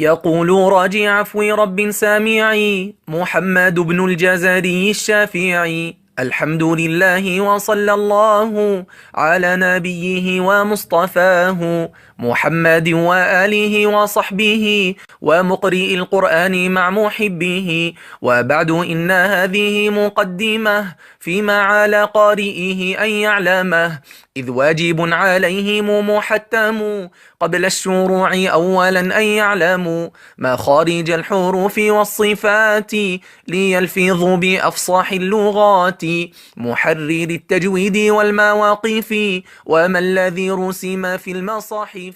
يقول راجي عفو رب سامعي محمد بن الجزري الشافعي: الحمد لله وصلى الله على نبيه ومصطفاه محمد وآله وصحبه ومقرئ القرآن مع محبه. وبعد إن هذه مقدمة فيما على قارئه أن يعلمه، إذ واجب عليهم محتم قبل الشروع أولا أن يعلموا مخارج الحروف والصفات ليلفظوا بأفصاح اللغات، محرر التجويد والمواقف وما الذي رسم في المصاحف.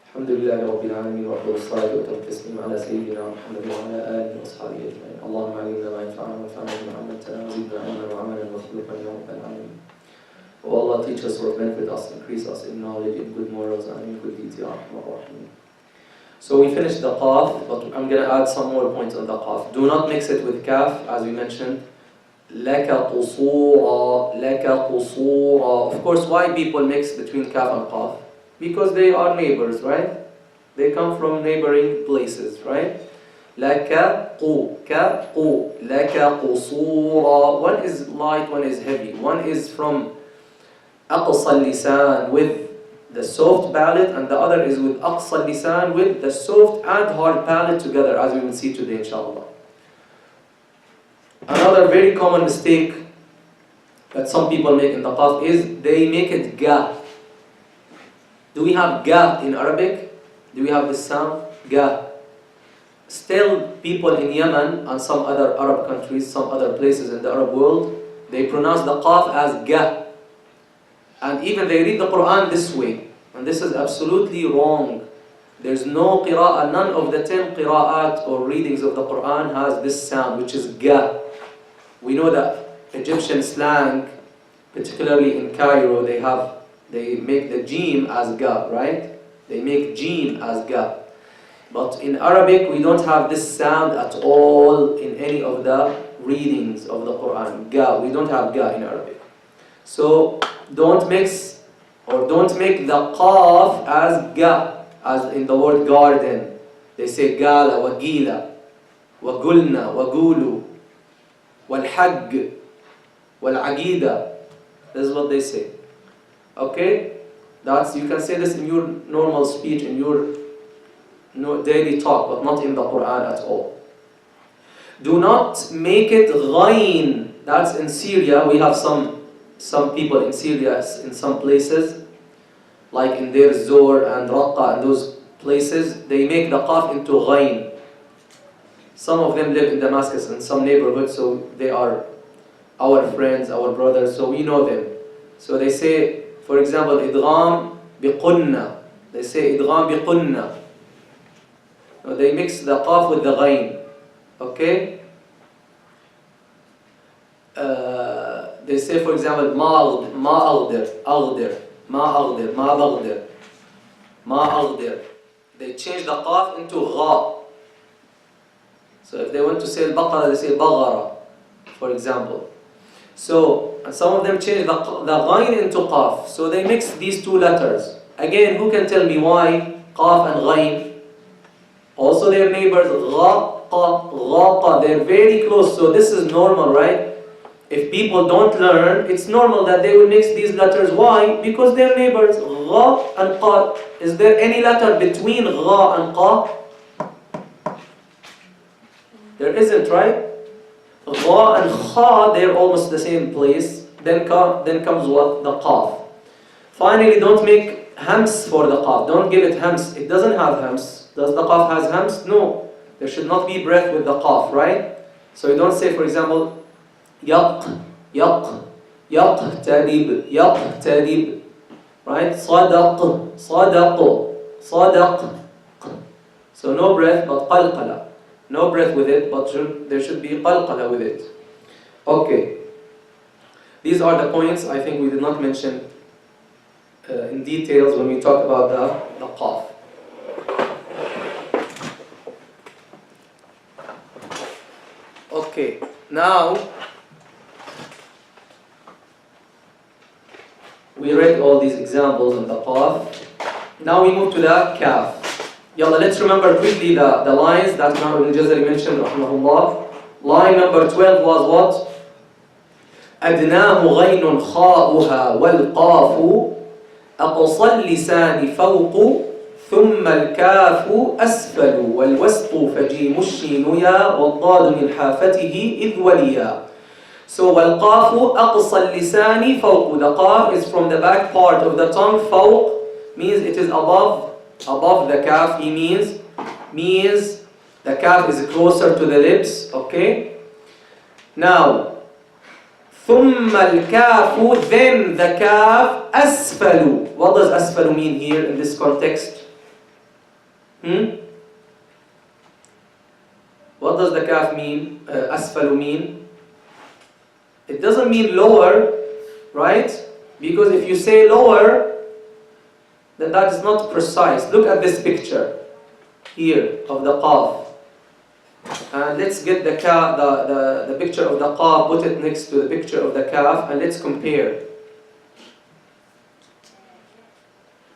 الحمد لله رب العالمين وأفضل الصلاة والتسليم على سيدنا محمد وعلى آله وأصحابه أجمعين. اللهم علمنا ما ينفعنا وانفعنا بما علمتنا وزدنا علما وعملا وخلقا يا رب العالمين. O Allah, teach us what benefit us, increase us in knowledge, in good morals, and in good deeds, Ya Rahman Rahim. So we finished the Qaf, but I'm going to add some more points on the Qaf. Do not mix it with Kaf, as we mentioned. لَكَ قُصُورًا لَكَ قُصُورًا. Of course, why people mix between Kaf and Qaf? Because they are neighbors, right? They come from neighboring places, right? لَكَ قُ كَ قُ لَكَ قُصُورًا. One is light, one is heavy. One is from أقصى اللسان with the soft palate, and the other is with أقصى اللسان with the soft and hard palate together, as we will see today, inshallah. Another very common mistake that some people make in the Qaf is they make it ga. Do we have ga in Arabic? Do we have this sound? Ga. Still, people in Yemen and some other Arab countries, some other places in the Arab world, they pronounce the Qaf as ga. And even they read the Quran this way. And this is absolutely wrong. There's no qira'ah, none of the 10 qira'at or readings of the Quran has this sound, which is ga. We know that Egyptian slang, particularly in Cairo, they make the Jeem as ga, right? They make Jeem as ga. But in Arabic, we don't have this sound at all in any of the readings of the Quran. Ga, we don't have ga in Arabic. So don't mix or don't make the Qaf as ga, as in the word garden. They say gala, wa gila, wa gulna, wa gulu, wal hagg, wal agida. This is what they say. Okay? You can say this in your normal speech, in your daily talk, but not in the Quran at all. Do not make it ghain. That's in Syria. We have some people in Syria, in some places, like in Deir Zor and Raqqa and those places, they make the Qaf into ghain. Some of them live in Damascus in some neighborhoods, so they are our friends, our brothers, so we know them. So they say, for example, idgham biqunna. They say idgham biqunna. No, they mix the Qaf with the ghain. Okay? They say, for example, ma aghdir. They change the Qaf into gha. So if they want to say al-baqara, they say baghara, for example. So, and some of them change the ghain into qaf. So they mix these two letters. Again, who can tell me why qaf and ghain? Also their neighbors, ghaqa, they're very close. So this is normal, right? If people don't learn, it's normal that they will mix these letters. Why? Because they're neighbors. Gha and qa. Is there any letter between gha and qa? There isn't, right? Gha and kha, they're almost the same place. Then comes what? The qaf. Finally, don't make hams for the qaf. Don't give it hams. It doesn't have hams. Does the qaf has hams? No. There should not be breath with the qaf, right? So you don't say, for example, yaqtarib, right? Sadaq. So no breath, but qalqala. No breath with it, but there should be qalqala with it. Okay. These are the points I think we did not mention in details when we talk about the qaf. Okay, now we read all these examples on the qaf. Now we move to the kaf. Yalla, let's remember quickly the lines that Imam Al-Jazari mentioned, rahmahullah. Line number 12 was what? أدناه غين خاؤها والقاف أقصى اللسان فوق ثم الكاف أسفل والوسط فجيم الشين يا والضاد من حافته إذ وليا. So والقاف أقصى اللسان فوق. The qaf is from the back part of the tongue. فوق means it is above the kaf. He means the kaf is closer to the lips. Okay. Now ثم الكاف, then the kaf أسفل. What does أسفل mean here in this context? What does the kaf mean? أسفل mean? It doesn't mean lower, right? Because if you say lower, then that is not precise. Look at this picture here of the qaf. And let's get the picture of the qaf, put it next to the picture of the kaf, and let's compare.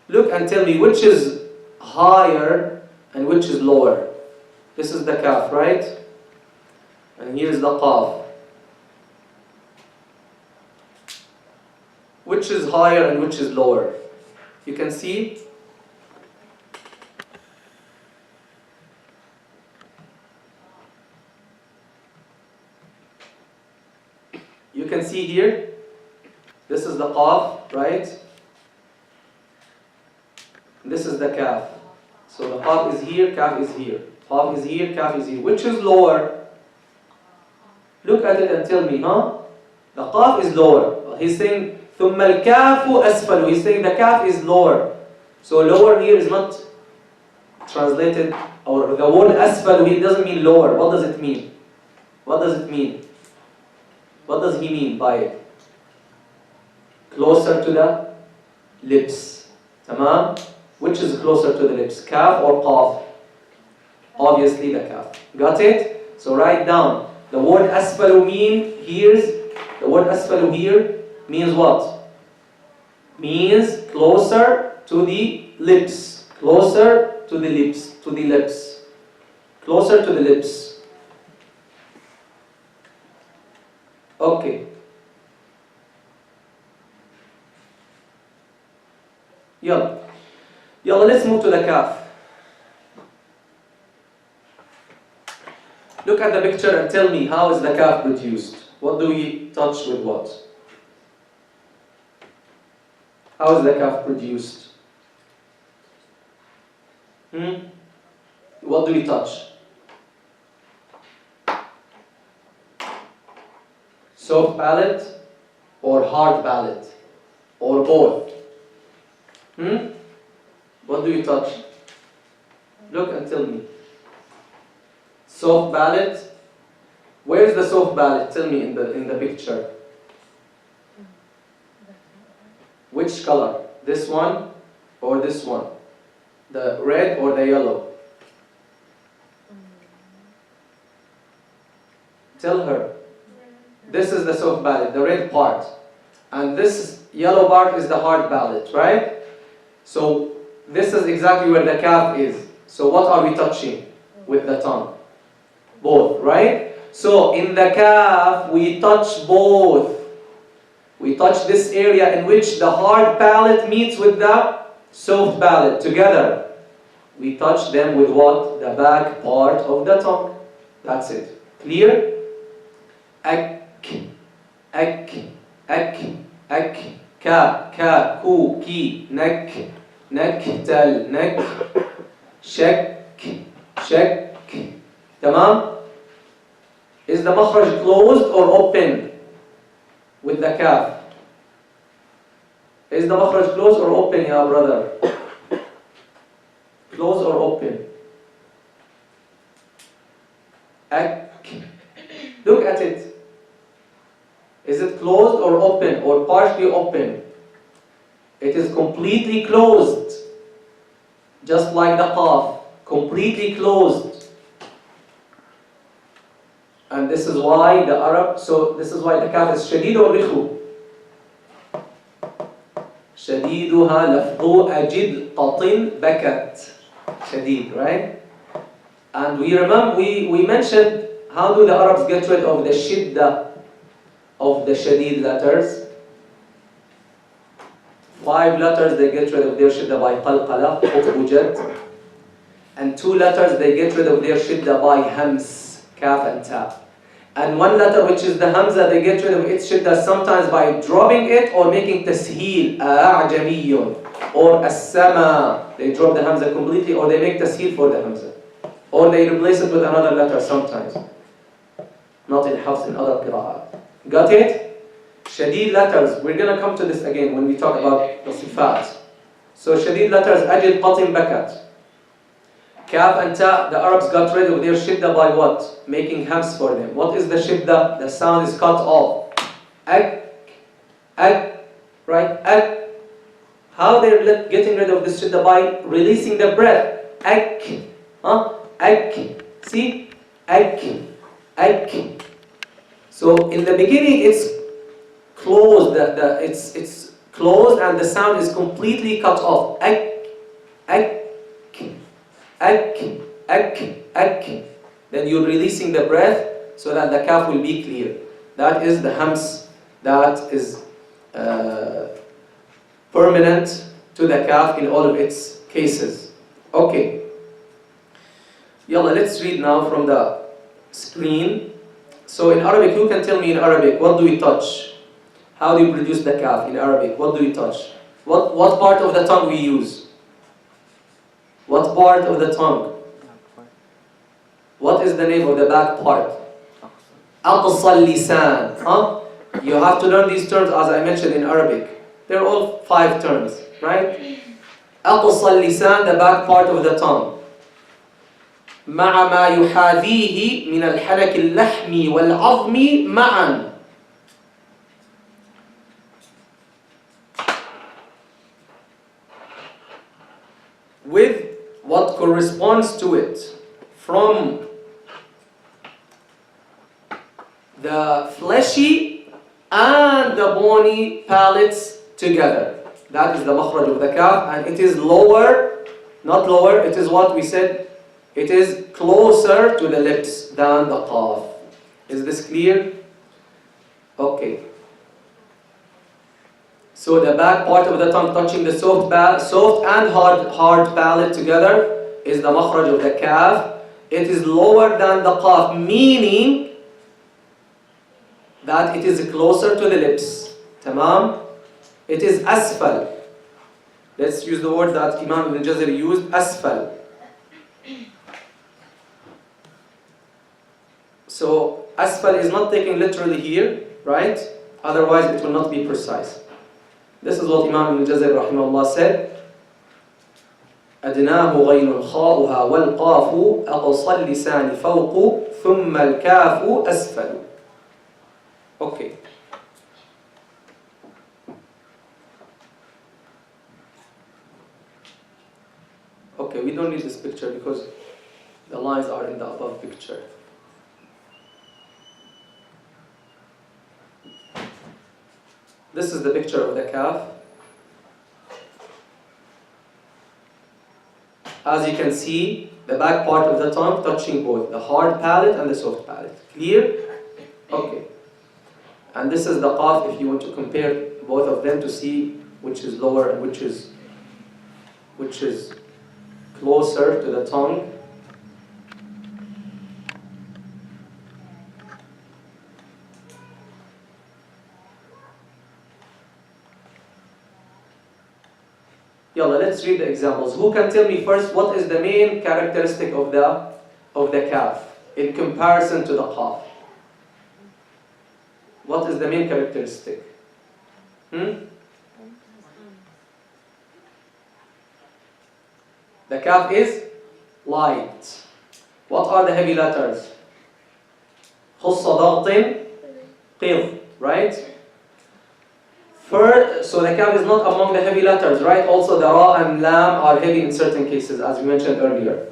Look and tell me which is higher and which is lower. This is the kaf, right? And here is the qaf. Which is higher and which is lower? You can see. You can see here. This is the qaf, right? This is the kaf. So the qaf is here, kaf is here. Qaf is here, kaf is here. Which is lower? Look at it and tell me, huh? The qaf is lower. He's saying ثم الكاف أسفل. He's saying the kaf is lower. So lower here is not translated, or the word أسفل here doesn't mean lower. What does it mean? What does it mean? What does he mean by it? Closer to the lips. Tamam? Which is closer to the lips? Kaf or qaf? Obviously the kaf. Got it? So write down. The word أسفل the word أسفل here means what? Means closer to the lips. Closer to the lips. To the lips. Closer to the lips. Okay. Yalla, let's move to the kaf. Look at the picture and tell me, how is the kaf produced? What do we touch with what? How is the kaf produced? What do we touch? Soft palate or hard palate? Or both? What do you touch? Look and tell me. Soft palate. Where is the soft palate? Tell me in the picture. Which color? This one or this one? The red or the yellow? Tell her. This is the soft palate, the red part. And this yellow part is the hard palate, right? So this is exactly where the kaf is. So what are we touching with the tongue? Both, right? So in the kaf, we touch both. We touch this area in which the hard palate meets with the soft palate together. We touch them with what? The back part of the tongue. That's it. Clear? Ak, ak, ak, ak, ka, ka, ku, ki, nek, nek, tal, nek, shak, shak. Tamam? Is the makhraj closed or open with the kaf? Is the makhraj closed or open, ya brother? Closed or open? Ak. Look at it. Is it closed or open or partially open? It is completely closed. Just like the qaf. Completely closed. And this is why the Arab, so this is why the kaf is shadid or rikhu. Shadiduha lafdu ajid qatin bakat. Shadid, right? And we remember, we mentioned how do the Arabs get rid of the shidda of the Shadid letters? 5 letters they get rid of their shidda by qalqala, uqbujat. And 2 letters they get rid of their shidda by hams, kaf and ta. And 1 letter, which is the hamza, they get rid of its shidda sometimes by dropping it or making tasheel, a'jamiyyun, or as-sama. They drop the hamza completely, or they make tasheel for the hamza. Or they replace it with another letter sometimes. Not in hafs, in other qira'at. Got it? Shadid letters, we're going to come to this again when we talk about the sifat. So shadid letters, ajid, qatim, bakat. Kaf and ta, the Arabs got rid of their shidda by what? Making hams for them. What is the shidda? The sound is cut off. Ak, right? Ak. How they're getting rid of this shidda? By releasing the breath. Ak, ak. See? Ak, ak. So in the beginning it's closed. It's closed and the sound is completely cut off. Ak, ak. Ak, ak, ak. Then you're releasing the breath so that the kaf will be clear. That is the hams that is permanent to the kaf in all of its cases. Okay. Yalla, let's read now from the screen. So in Arabic, who can tell me in Arabic, what do we touch? How do you produce the kaf in Arabic? What do we touch? What part of the tongue we use? What part of the tongue? What is the name of the back part? Aqsa lisan. You have to learn these terms as I mentioned in Arabic. They're all 5 terms, right? Aqsa lisan, the back part of the tongue. مع ما يحاذيه من الحنك اللحمي والعظمي معا. With what corresponds to it from the fleshy and the bony palates together. That is the makhraj of the kaf, and it is lower, not lower, it is what we said, it is closer to the lips than the qaf. Is this clear? Okay. So the back part of the tongue touching the soft and hard palate together is the makhraj of the kaf. It is lower than the qaf, meaning that it is closer to the lips. Tamam? It is asfal. Let's use the word that Imam Aljazariyya used, asfal. So asfal is not taken literally here, right? Otherwise it will not be precise. This is what Imam Aljazariyya rahimahullah said. أدناه غين خاؤها والقاف أقصى اللسان فوق ثم الكاف أسفل. Okay. Okay, we don't need this picture because the lines are in the above picture. This is the picture of the kaf. As you can see, the back part of the tongue touching both the hard palate and the soft palate. Clear? Okay. And this is the qaf if you want to compare both of them to see which is lower and which is closer to the tongue. Yalla, let's read the examples. Who can tell me first what is the main characteristic of the kaf in comparison to the qaf? What is the main characteristic? The kaf is light. What are the heavy letters? خص ضغط قض, right? So the kaf is not among the heavy letters, right? Also the ra and lam are heavy in certain cases, as we mentioned earlier.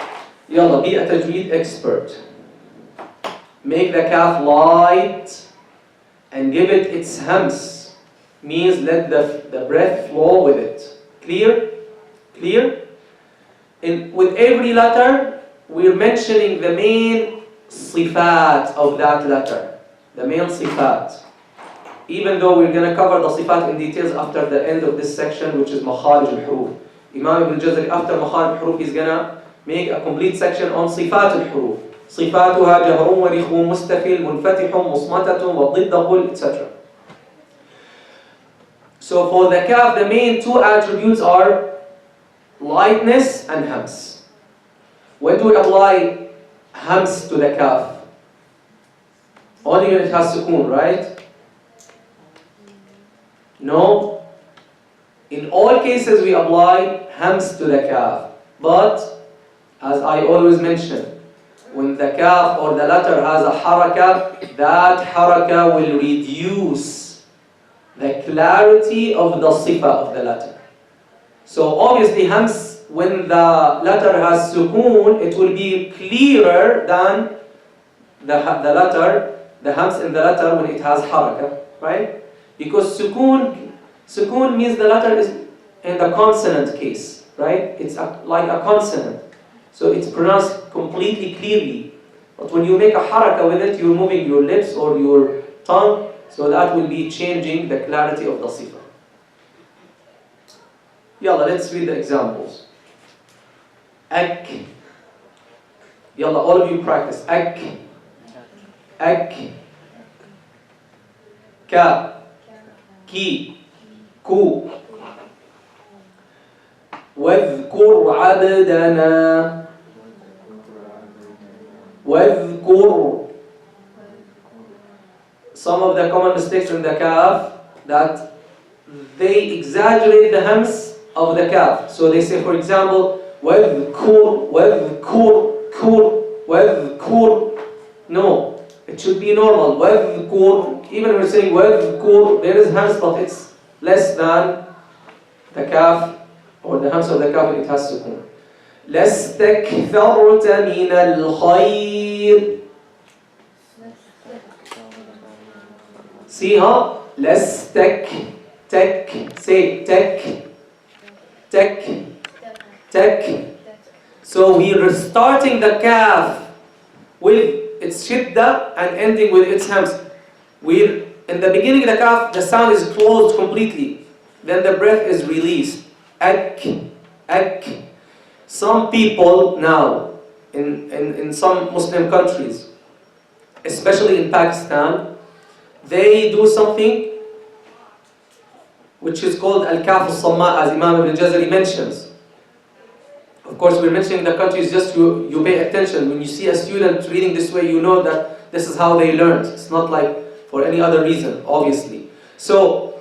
Yalla, be a tajweed expert. Make the kaf light and give it its hams. Means let the breath flow with it. Clear? Clear? with every letter, we're mentioning the main sifat of that letter. The main sifat. Even though we're going to cover the sifat in details after the end of this section, which is Makhraj al-Huruf. Imam Ibn Jazari, after Makhraj al-Huruf, he's going to make a complete section on sifat al-Huruf. صفاتها جهر ورخو مستفل منفتح مصمتة وضد قل, etc. So for the kaf, the main two attributes are lightness and hams. When do we apply hams to the kaf? Only when it has sukoon, right? No. In all cases we apply hams to the kaf. But, as I always mention, when the kaf or the letter has a haraka, that haraka will reduce the clarity of the sifa of the letter. So obviously hams, when the letter has sukoon, it will be clearer than the hams in the letter when it has haraka, right? Because sukoon means the letter is in the consonant case, right? It's like a consonant. So it's pronounced completely clearly. But when you make a haraka with it, you're moving your lips or your tongue, so that will be changing the clarity of the sifa. Yalla, let's read the examples. Ak. Yalla, all of you practice. Ak. Ak. Ka. Ki. Ku. واذكر عبدنا واذكر. Some of the common mistakes in the kaf, that they exaggerate the hams of the kaf. So they say, for example, واذكر واذكر كر واذكر. No, it should be normal. واذكر. Even when we're saying واذكر, there is hams, but it's less than the kaf, or the hams of the kaf, it has sukoon. لَاسْتَكْثَرْتَ مِنَ الْخَيْرِ. See, huh? Say, tek. So we are starting the kaf with its shidda and ending with its hams. In the beginning of the kaf, the sound is closed completely. Then the breath is released. Ak. Some people now, in some Muslim countries, especially in Pakistan, they do something which is called al-Qaf as Imam Ibn Jazari mentions. Of course, we're mentioning the countries just you pay attention. When you see a student reading this way, you know that this is how they learned. It's not like for any other reason, obviously. So,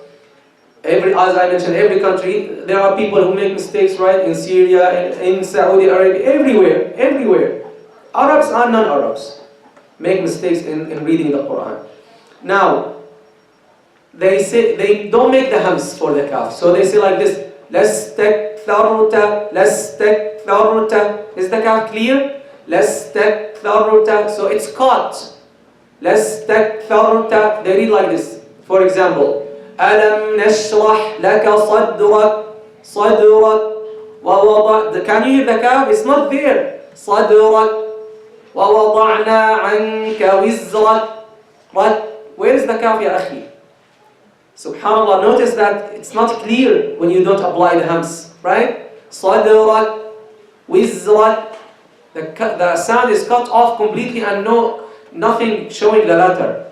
as I mentioned, every country, there are people who make mistakes, right? In Syria, in Saudi Arabia, everywhere. Arabs and non-Arabs make mistakes in reading the Quran. Now, they say they don't make the hams for the kaf. So they say like this, lastaktarta. Is the kaf clear? Lastaktarta. So it's caught. Lastaktarta. They read like this. For example, أَلَمْ نَشْرَحْ لَكَ صَدْرَكَ وَوَضَعْنَا. Can you hear the kaf? It's not there. صَدْرَكَ وَوَضَعْنَا عَنْكَ وِزْرَكَ. Where is the kaf, ya akhi? Subhanallah, notice that it's not clear when you don't apply the hams, right? صَدْرَكَ وِزْرَكَ. The sound is cut off completely and nothing showing the letter.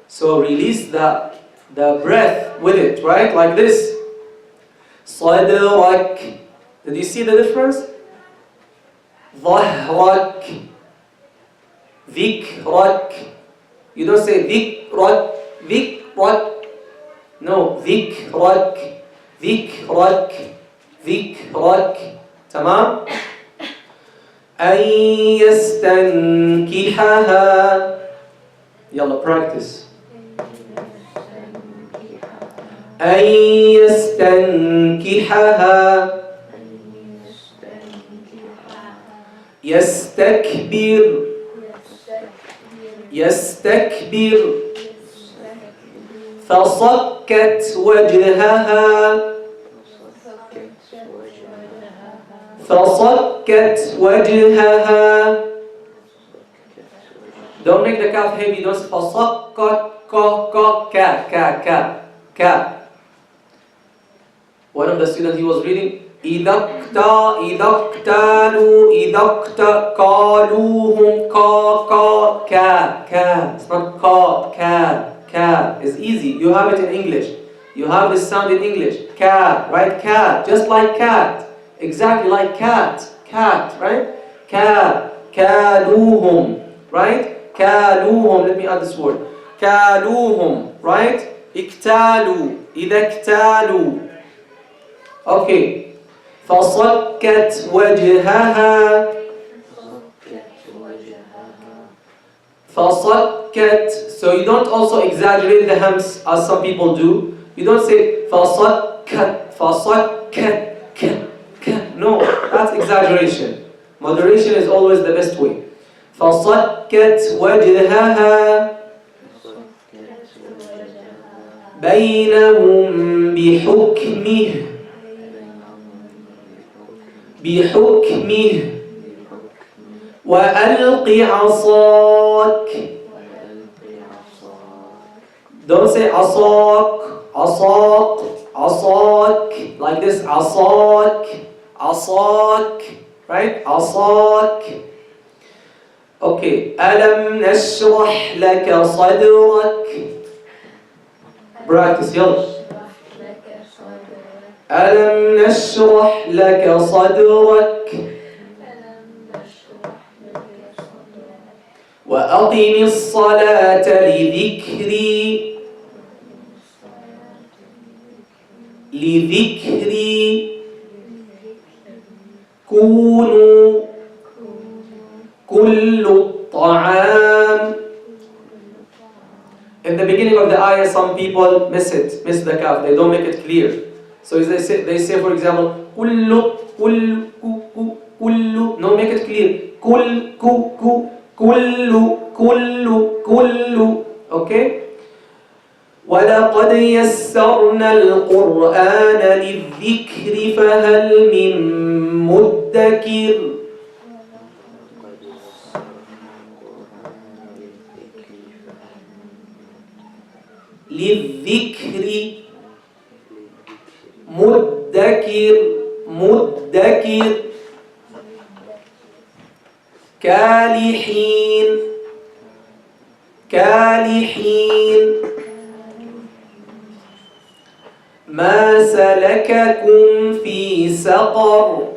So release the breath with it, right? Like this. صَدْرَكَ. Did you see the difference? ظَهْرَكَ. ذِكْرَكَ. You don't say ذِكْرَكَ. No, ذِكْرَكَ. تمام؟ أَن يَسْتَنْكِحَهَا. يلا practice. أَن يَسْتَنْكِحَهَا. يستكبر فصكت وجهها فصكت وجهها. Don't make the kaf heavy. Don't say فصكت ka. One of the students, he was reading إذا اقتالوا قالوهم ka. It's not ka. It's easy. You have it in English. You have this sound in English. Ka, right? Cat, just like cat. Exactly like cat, right? Kaluhum, right? Kaluhum, let me add this word. Kaluhum, right? Iktalu, إذا اكتالوا. Okay. فصكت وجهها. فصكت. So you don't also exaggerate the hams as some people do. You don't say فصكت. No, that's exaggeration. Moderation is always the best way. فصكت وجهها بينهم بحكمه وألق عصاك. Don't say عصاك like this. عصاك, right? عصاك. Okay. ألم نشرح لك صدرك. Practice, يلا. ألم نشرح لك صدرك وأقم الصلاة لذكري كونوا كل الطعام. In the beginning of the ayah, some people miss the kaf. They don't make it clear. So they say for example, kullu. No, make it clear. Kullu. Okay? وَلَقَدْ يَسَّرْنَا الْقُرْآنَ لِلذِّكْرِ فَهَلْ مِن مُدَّكِرٍ. للذكر مدكر كالحين ما سلككم في سقر.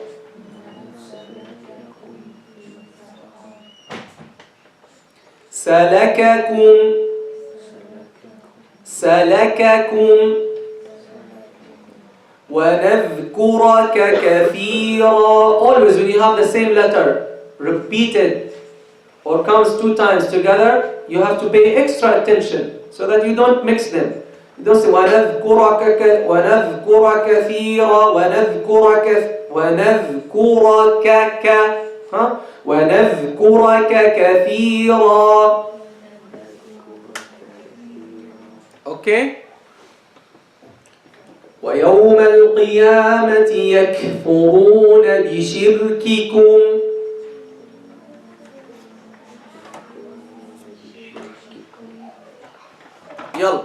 سلككم ونذكرك كثيرا. Always when you have the same letter repeated or comes 2 times together, you have to pay extra attention so that you don't mix them. You don't say ونذكرك كثيرا ونذكرك كثيرا. Okay? ويوم القيامة يكفرون بشرككم. يلا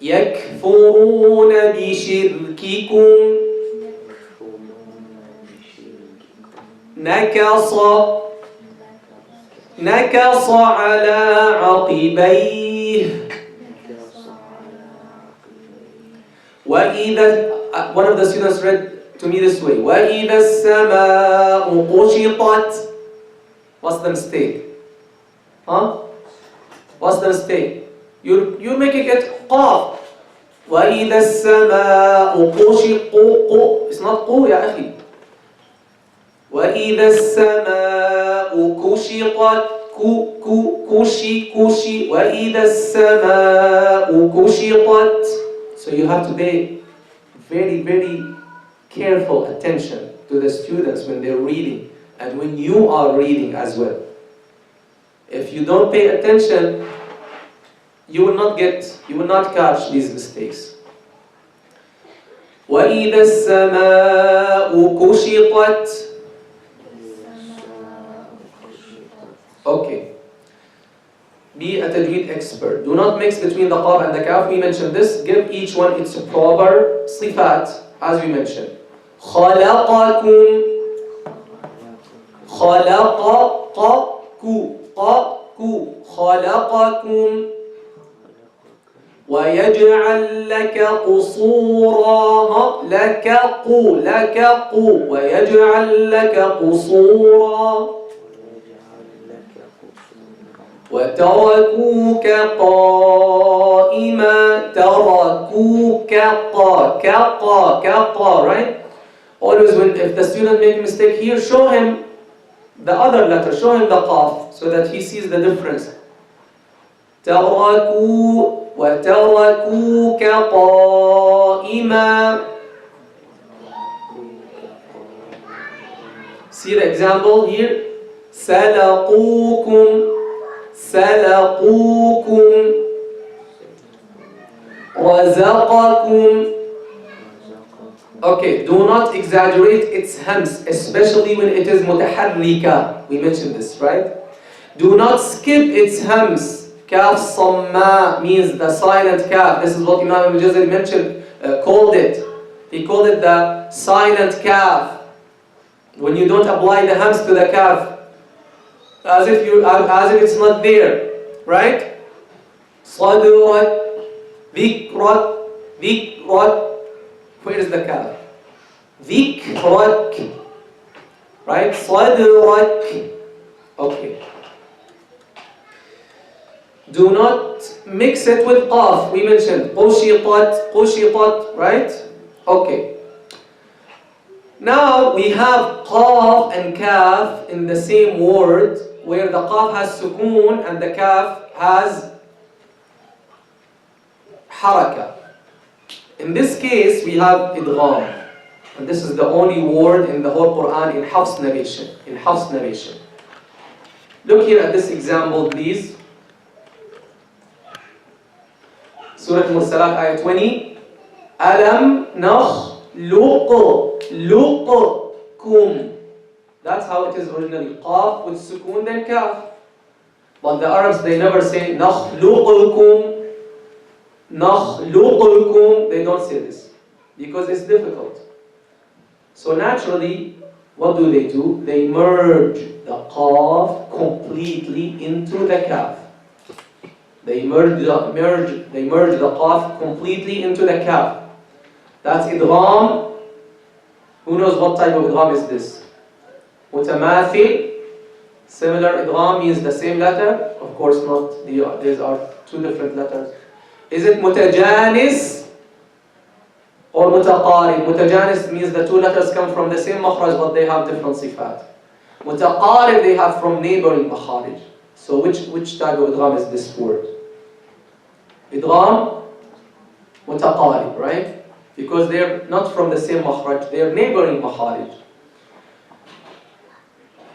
يكفرون بشرككم. نكص على عقبيه. وإذا, one of the students read to me this way, وإذا السماء قشطت. What's the mistake? What's the mistake? You're making it قاف. وإذا السماء قشطت. It's not قو يا أخي. وإذا السماء كشطت. كشي. وإذا السماء كشطت. So you have to pay very, very careful attention to the students when they're reading and when you are reading as well. If you don't pay attention, you will not catch these mistakes. وإذا السماء كشطت. Okay. Be a tajweed expert. Do not mix between the qaf and the kaf. We mentioned this. Give each one its proper sifat, as we mentioned. خلقكم. خلقكم. ويجعل لك قصورا. ويجعل لك قصورا. وتركوك قائما. تركوك right? Always if the student make a mistake here, show him the other letter, show him the qaf, so that he sees the difference. وتركوك قائما. See the example here. سلقوكم. رزقكم. Okay, do not exaggerate its hams, especially when it is mutaharrika. We mentioned this, right? Do not skip its hams. Kaf samma means the silent kaf. This is what Imam Aljazariyya mentioned, called it. He called it the silent kaf. When you don't apply the hams to the kaf, as if it's not there, right? صدرت. ذكرت. Where is the kaf? ذكرك. Right? صدرك. Okay. Do not mix it with qaf. We mentioned قشطت, right? Okay. Now we have qaf and kaf in the same word, where the qaf has sukoon and the kaf has haraka. In this case, we have idgham. And this is the only word in the whole Quran in Hafs narration. Look here at this example, please. Surah Al-Mursalat, ayah 20. Alam nakhluqkum. That's how it is originally. Qaf with sukoon, then kaf. But the Arabs, they never say nakhluqukum. They don't say this because it's difficult. So naturally, what do? They merge the qaf completely into the kaf. They merge the qaf completely into the kaf. That's idgham. Who knows what type of idgham is this? Mutamathil. Similar idgham means the same letter. Of course not. These are two different letters. Is it mutajanis or mutaqarib? Mutajanis means the two letters come from the same makhraj but they have different sifat. Mutaqarib, they have from neighboring makharij. So which type of idgham is this word? Idgham mutaqarib, right? Because they're not from the same makhraj, they're neighboring makharij.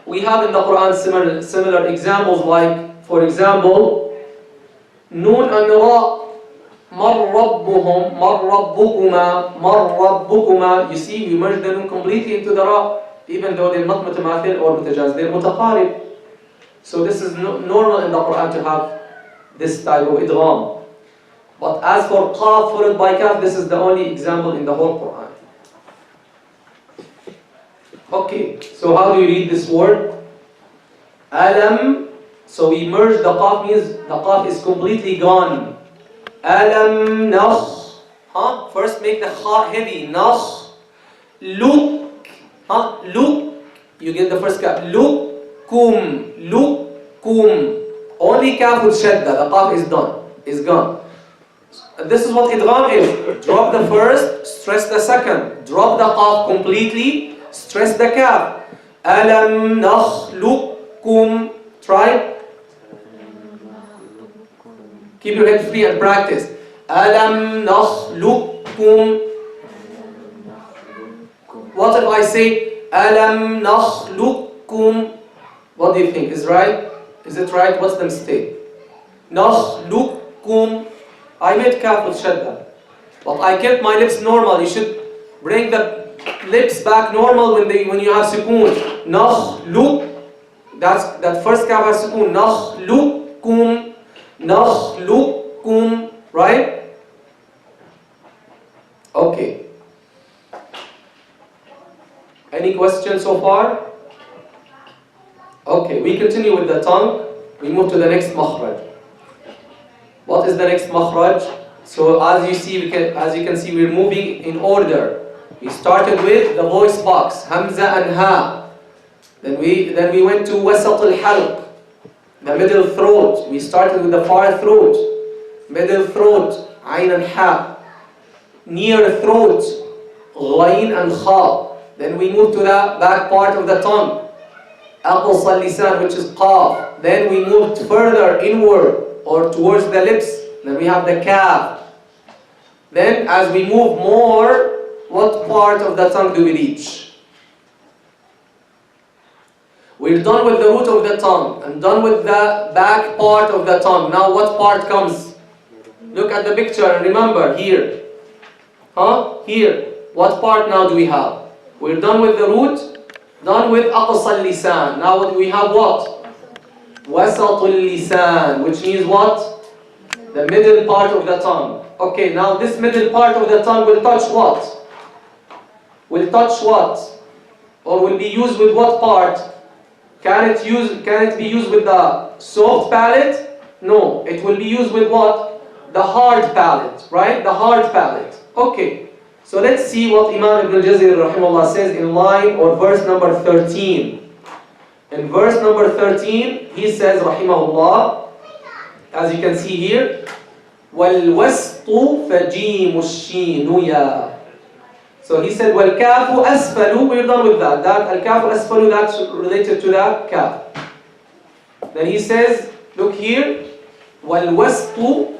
We have in the Quran similar examples, like, for example, Noon and Ra. مَرْ رَبُّهُمْ مَرْ رَبُّكُمَا. You see, we merge the noon completely into the ra, even though they're not mutamathil or mutajaz, they're mutaqarib. So this is normal in the Quran to have this type of idgham. But as for qaf followed by kaf, this is the only example in the whole Quran. Okay, so how do you read this word? Alam. So we merge the qaf, means the qaf is completely gone. Alam nakh. First make the kha heavy. Nakh. Look. Look. You get the first kaf. Look-kum. Look-kum. Only kaf with shadda. The qaf is done. Is gone. This is what idgham is. Drop the first, stress the second. Drop the qaf completely, stress the kaf. Alam nakhluqkum. Try. Keep your head free and practice. Alam nakhluqkum. What if I say Alam nakhluqkum? What do you think? Is right? Is it right? What's the mistake? Nakhluqkum. I made kaf with shadda, but I kept my lips normal. You should Bring the lips back normal when you have sukoon. Nakhluq. That first kaf has sukoon. Nakhluqkum. Nakhluqkum. Right? Okay. Any questions so far? Okay, we continue with the tongue. We move to the next makhraj. What is the next makhraj? So as you can see, we're moving in order. We started with the voice box, hamza and ha. Then we went to wasat al-halq, the middle throat. We started with the far throat, middle throat, ayn and ha. Near throat, ghayn and kha. Then we move to the back part of the tongue, aqsa al-lisan, which is qaf. Then we moved further inward or towards the lips. Then we have the kaaf. Then as we move more, what part of the tongue do we reach? We're done with the root of the tongue and done with the back part of the tongue. Now what part comes? Look at the picture and remember here. Here. What part now do we have? We're done with the root, done with aqsa al-lisan. Now we have what? Wasat al-lisan, which means what? The middle part of the tongue. Okay, now this middle part of the tongue will touch what? Will touch what? Or will be used with what part? Can it be used with the soft palate? No, it will be used with what? The hard palate, right? The hard palate. Okay, so let's see what Imam Ibn al-Jazari rahimahullah says in line or verse number 13. In verse number 13, he says rahimahullah, as you can see here, وَالْوَسْطُ فَجِيمُ الشِّينُ يَا. So he said, وَالْكَافُ أَسْفَلُ. We're done with that. That al-kafu asfalu, that's related to that kaf. Then he says, look here, وَالْوَسْطُ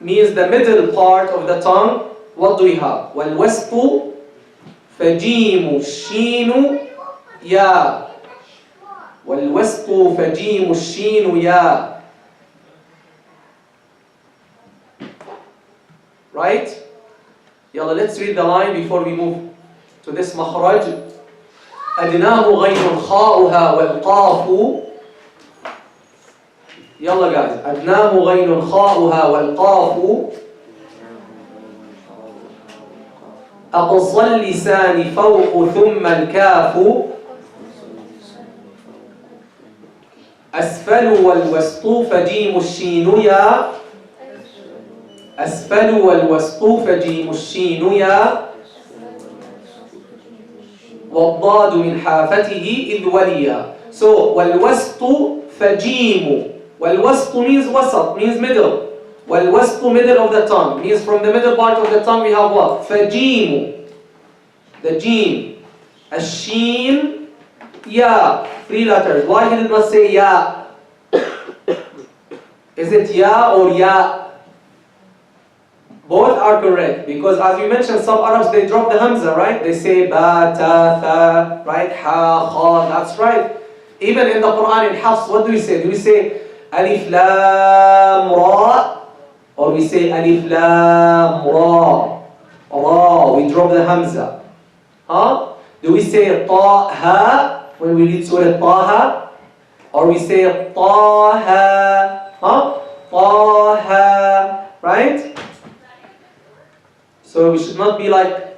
means the middle part of the tongue. What do we have? وَالْوَسْطُ فَجِيمُ الشِّينُ يَا. وَالْوَسْطُ فَجِيمُ الشِّينُ يَا. Right? Yalla, let's read the line before we move to this makhraj. أدناه غين خاؤها والقاف. يلا guys. أدناه غين خاؤها والقاف. أقصى اللسان فوق ثم الكاف. أسفل والوسط فجيم الشين يا. أسفل والوسط فجيم الشين يا. والضاد من حافته إذ وليا. So والوسط فجيم. والوسط means وسط, means middle. والوسط, middle of the tongue, means from the middle part of the tongue we have what? فجيم, the Jeem. الشين يا, 3 letters. Why he did not say ya? Is it ya or ya? Both are correct, because as we mentioned, some Arabs, they drop the hamza, right? They say ba, ta, tha, right? Ha, kha, that's right. Even in the Quran, in Hafs, what do we say? Do we say alif, lam, ra? Or we say alif, lam, ra? Ra, we drop the hamza. Do we say ta, ha, when we read Surah Taha? Or we say ta, ha, ta, ha, right? So we should not be like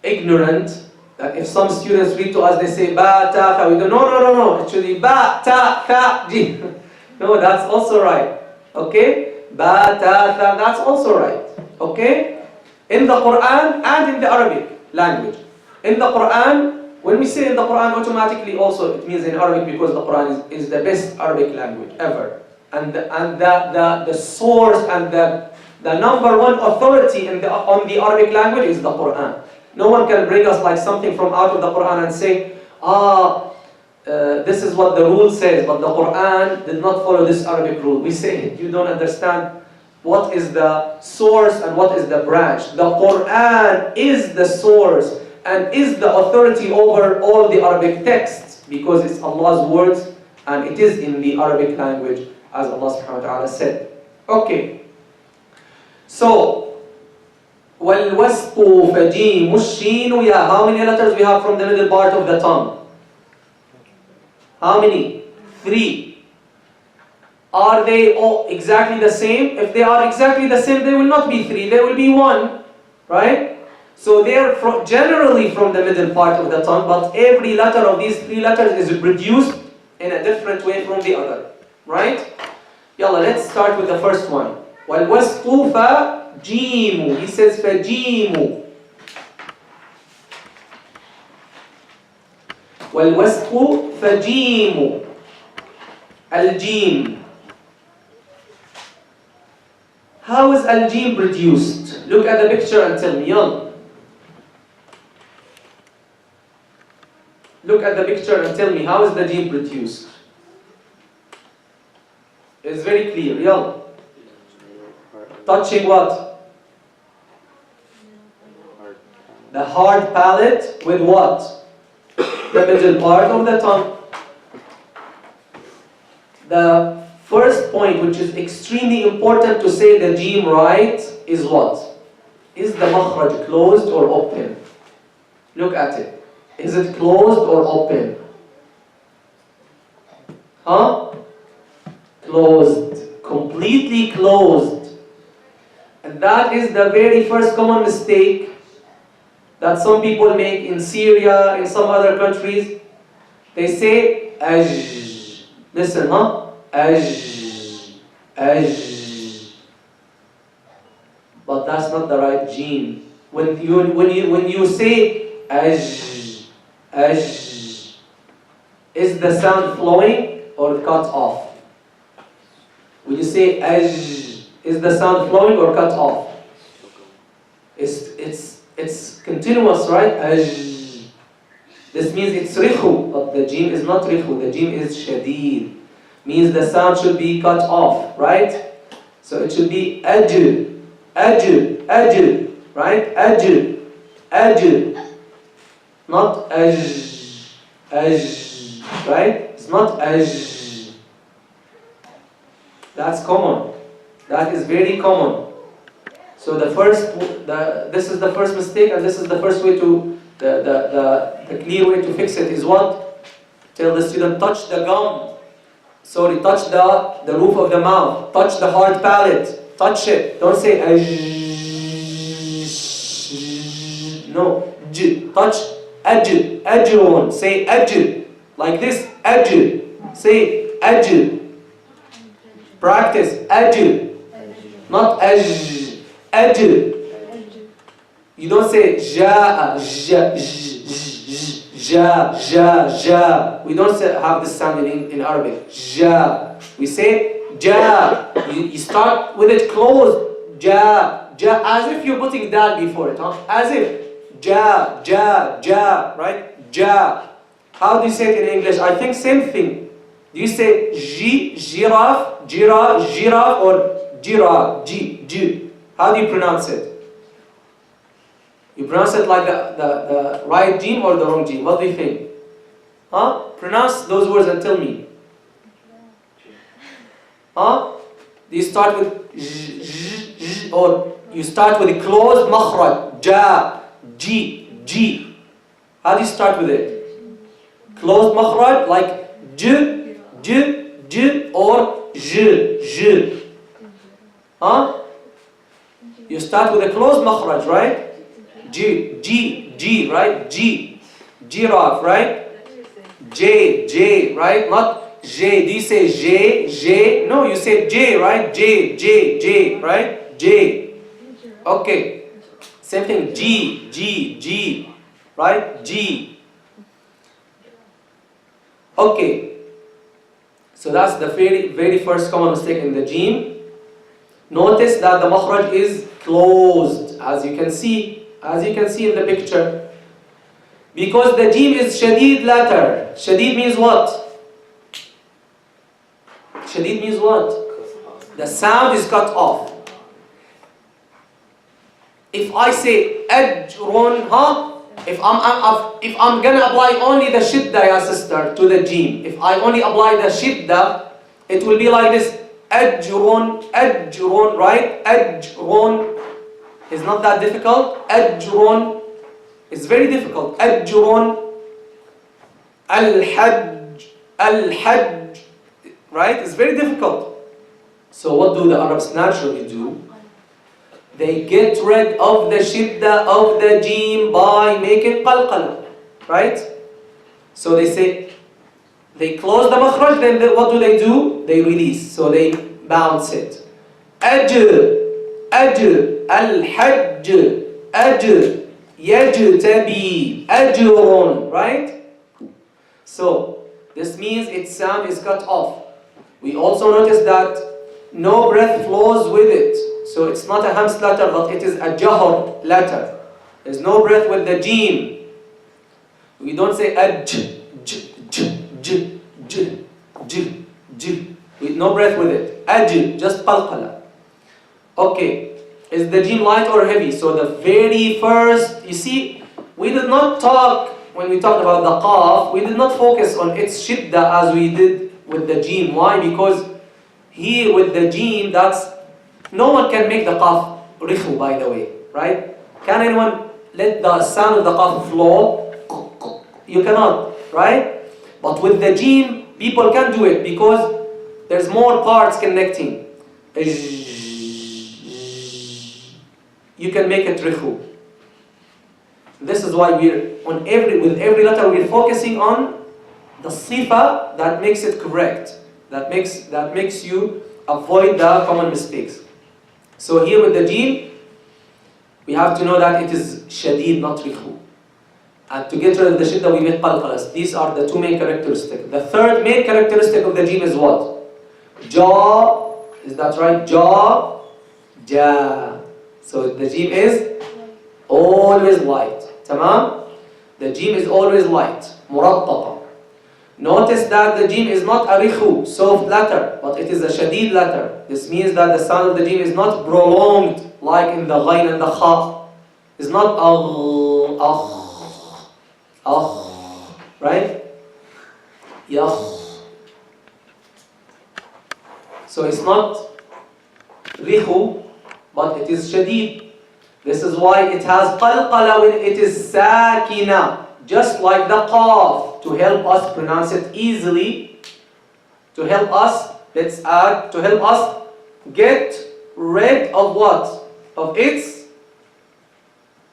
ignorant that if some students read to us, they say ba, ta, tha, we go no, it should be ba, ta, tha, jim. No, that's also right. Okay? Ba, ta, tha, that's also right. Okay? In the Quran and in the Arabic language. In the Quran, when we say in the Quran, automatically also it means in Arabic, because the Quran is the best Arabic language ever. And the source and the number one authority on the Arabic language is the Quran. No one can bring us like something from out of the Quran and say, this is what the rule says, but the Quran did not follow this Arabic rule. We say, you don't understand what is the source and what is the branch. The Quran is the source and is the authority over all the Arabic texts, because it's Allah's words and it is in the Arabic language, as Allah subhanahu wa ta'ala said. Okay. So, وَالْوَسْطُ فَجِيمُ الشِّينُ يَا. How many letters we have from the middle part of the tongue? How many? 3. Are they all exactly the same? If they are exactly the same, they will not be 3, they will be 1. Right? So they are generally from the middle part of the tongue, but every letter of these 3 letters is produced in a different way from the other. Right? Yalla, let's start with the first one. وَالْوَسْطُ فَجِيمُ. He says فَجِيمُ. وَالْوَسْطُ فَجِيمُ. Al-Jeem. How is Al-Jeem produced? Look at the picture and tell me. Yalla. Look at the picture and tell me, how is the Jeem produced? It's very clear. Yalla. Touching what? The hard palate with what? The middle part of the tongue. The first point, which is extremely important to say the Jeem right, is what? Is the Makhraj closed or open? Look at it. Is it closed or open? Huh? Closed. Completely closed. And that is the very first common mistake that some people make in Syria, in some other countries. They say aj. Listen, huh? Aj. Aj. But that's not the right Jeem. When you say aj, aj, is the sound flowing or cut off? When you say aj, is the sound flowing or cut off? It's continuous, right? Aj. This means it's rikhu, but the Jeem is not rikhu. The Jeem is shadid. Means the sound should be cut off, right? So it should be aj, aj, aj, right? Aj, aj, not aj, aj, right? It's not aj. That's common. That is very common. So this is the first mistake, and this is the first way to, the clear way to fix it is what? Tell the student, touch the gum. Sorry, touch the roof of the mouth. Touch the hard palate. Touch it. Don't say no. Touch edge. Edge. Say edge. Like this. Edge. Say edge. Practice edge. Not edge. Edge. You don't say ja, ja. We don't have this sound in Arabic. Ja. We say ja. You start with it closed. Ja, ja, as if you're putting dal before it, huh? As if. Ja, ja, ja, right? Ja. How do you say it in English? I think same thing. Do you say giraffe, giraffe, or giraffe, G? How do you pronounce it? You pronounce it like the right Jeem or the wrong Jeem? What do you think? Huh? Pronounce those words and tell me. Huh? Do you start with j, or you start with a closed makhraj? Ja, G. How do you start with it? Closed makhraj like j, or j. Huh? You start with a closed makhraj, right? G, right? Giraffe, right? J, right? Not J. Do you say J? No, you say J, right? J, right? J. Okay. Same thing. G, right? G. Okay. So that's the very first common mistake in the Jeem. Notice that the makhraj is closed, as you can see in the picture. Because the Jeem is shadid letter. Shadid means what? Shadid means what? The sound is cut off. If I say ajrun, if I'm gonna apply only the shidda, ya sister, to the Jeem, if I only apply the shidda, it will be like this. Ajrun, right? Ajrun. It's not that difficult. Ajrun. It's very difficult. Ajrun. Al-Hajj. Al-Hajj. Right? It's very difficult. So what do the Arabs naturally do? They get rid of the shidda of the Jeem by making qalqala. Right? So they say, they close the makhraj, then what do? They release. So they bounce it. Ajr, ajr, al-hajj, ajr, yajtabi, ajrun. Right? So this means its sound is cut off. We also notice that no breath flows with it. So it's not a hams letter, but it is a jahr letter. There's no breath with the Jeem. We don't say aj, j, j, j, j, j, j. With no breath with it. Aj, just qalqala. Okay, is the Jeem light or heavy? So the very first, you see, we did not talk, when we talked about the Qaf, we did not focus on its shidda as we did with the Jeem. Why? Because here with the Jeem, no one can make the Qaf rikhu, by the way, right? Can anyone let the sound of the Qaf flow? You cannot, right? But with the Jeem, people can do it because there's more parts connecting. You can make it rikhu. This is why with every letter we're focusing on the sifa that makes it correct, that makes you avoid the common mistakes. So here with the Jeem, we have to know that it is shadid, not rikhu. And to get rid of the shidda, we make qalqalas. These are the two main characteristics. The third main characteristic of the Jeem is what? Ja. Is that right? Ja. Ja. So the Jeem is always light. Tamam? The Jeem is always light. Murattaqa. Notice that the Jeem is not a rikhu, soft letter, but it is a shadid letter. This means that the sound of the Jeem is not prolonged like in the ghayn and the kha. It's not right? So it's not rikhu, but it is shadid. This is why it has qalqala when it is sakina. Just like the qaf, to help us pronounce it easily, to help us get rid of what? Of its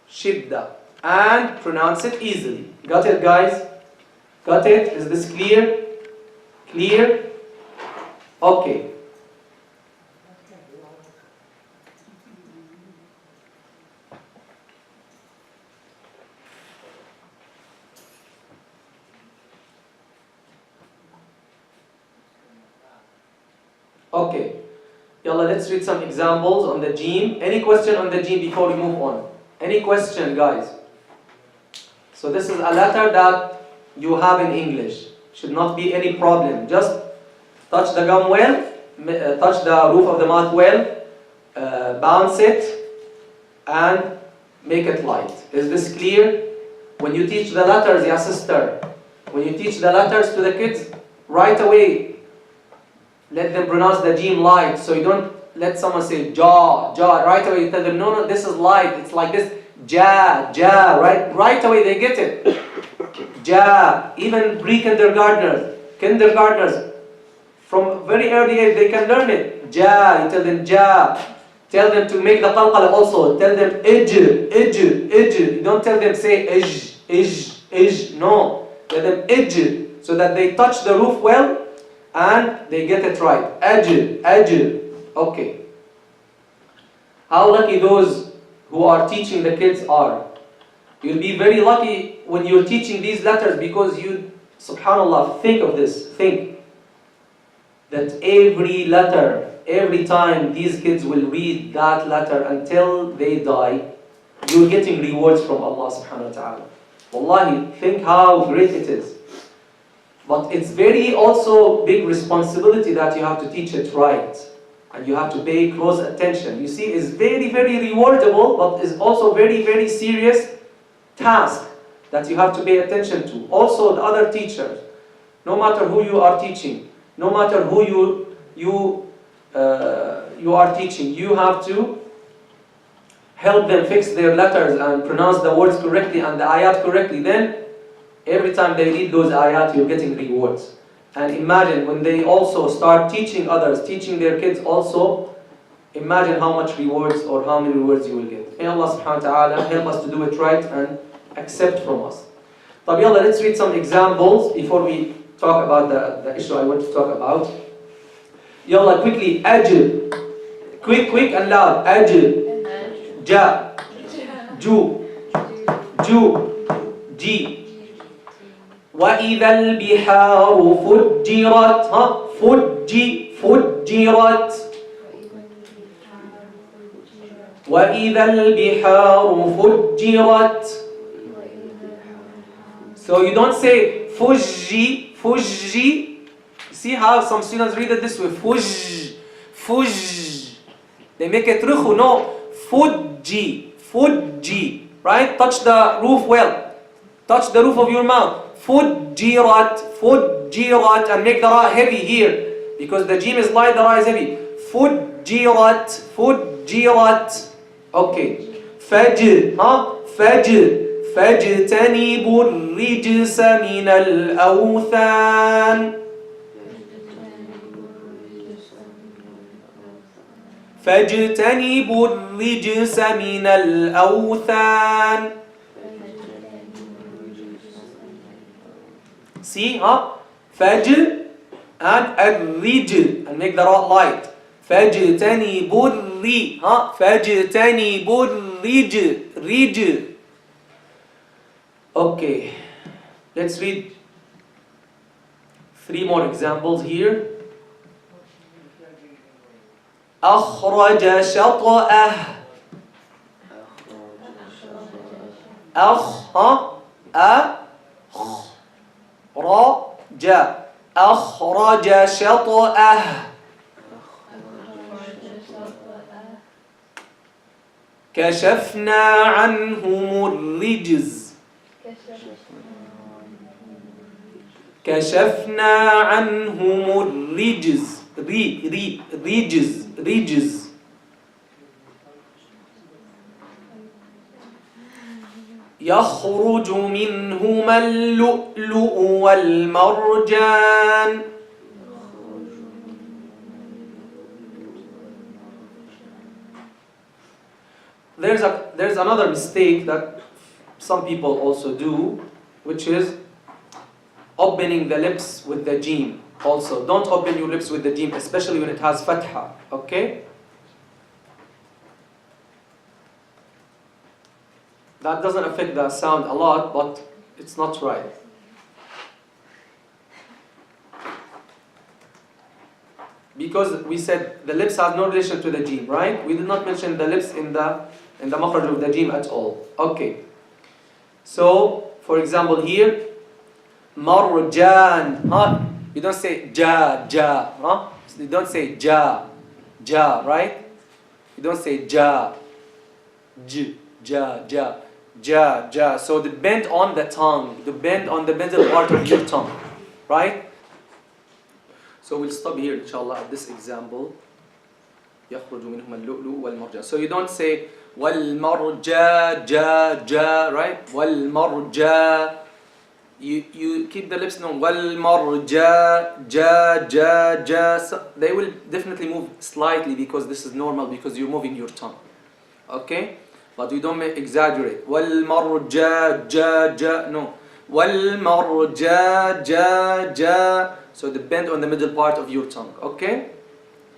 shidda and pronounce it easily. Got it, guys? Got it? Is this clear? Clear? Okay. Okay, yalla, let's read some examples on the Jeem. Any question on the Jeem before we move on? Any question, guys? So this is a letter that you have in English. Should not be any problem. Just touch the gum well, touch the roof of the mouth well, bounce it, and make it light. Is this clear? When you teach the letters, ya sister, when you teach the letters to the kids, right away, let them pronounce the Jeem light. So you don't let someone say ja, ja. Right away you tell them, no, this is light. It's like this, ja, ja. Right away they get it. Ja. Even kindergartners, from very early age they can learn it. Ja. You tell them ja. Tell them to make the qalqala also. Tell them ij, ij, ij. You don't tell them say ij, ij, ij. No. Tell them ij, so that they touch the roof well and they get it right. Ajr, ajr. Okay. How lucky those who are teaching the kids are. You'll be very lucky when you're teaching these letters, because you, subhanallah, think of this. Think that every letter, every time these kids will read that letter until they die, you're getting rewards from Allah subhanahu wa ta'ala. Wallahi, think how great it is. But it's very also big responsibility that you have to teach it right. And you have to pay close attention. You see, it's very, very rewardable, but it's also very, very serious task that you have to pay attention to. Also, the other teachers, no matter who you are teaching, no matter who you are teaching, you have to help them fix their letters and pronounce the words correctly and the ayat correctly, then every time they read those ayat, you're getting rewards. And imagine when they also start teaching others, teaching their kids also, imagine how much rewards or how many rewards you will get. May Allah subhanahu wa ta'ala help us to do it right and accept from us. طب يلا, let's read some examples before we talk about the issue I want to talk about. يلا, quickly. أجل. Quick and loud. أجل. جا. جو. جو. جي. وإذا البحار فجرت. فجرت. وإذا البحار فجرت. So you don't say fuji. See how some students read it this way. Fuj. They make it rukhu. No. Fuji. Right? Touch the roof well. Touch the roof of your mouth. Fujirat. And make the ra heavy here. Because the Jeem is light, the ra is heavy. Fujirat. Okay. Fajr. فاجتنبوا الرجس من الأوثان. فاجتنبوا الرجس من الأوثان. See, فجر and الرجل and make the ra light. فاجتنبوا فاجتنبوا الرجل. Okay, let's read 3 more examples here. أخرج شطأه. أخرج شطأه. كشفنا عنهم الرجز. كشفنا عنهم الرجز. رجز. يخرج منهما اللؤلؤ والمرجان. There's another mistake that some people also do, which is opening the lips with the Jeem. Also, don't open your lips with the Jeem, especially when it has fatha. Okay? That doesn't affect the sound a lot, but it's not right. Because we said the lips have no relation to the Jeem, right? We did not mention the lips in the Makhraj of the Jeem at all. Okay. So, for example here, Marjan. You don't say ja. You don't say ja, right? You don't say ja. Ja. So the bend on the tongue, the bend on the middle part of your tongue, right? So we'll stop here, inshallah, at this example. يخرج منهما اللؤلؤ والمرجان. So you don't say والمرجا ja, right? والمرجا. You keep the lips known. والمرجا ja. So they will definitely move slightly because this is normal because you're moving your tongue. Okay? But you don't exaggerate. والمرجا ja. No. والمرجا ja. So the bend on the middle part of your tongue. Okay?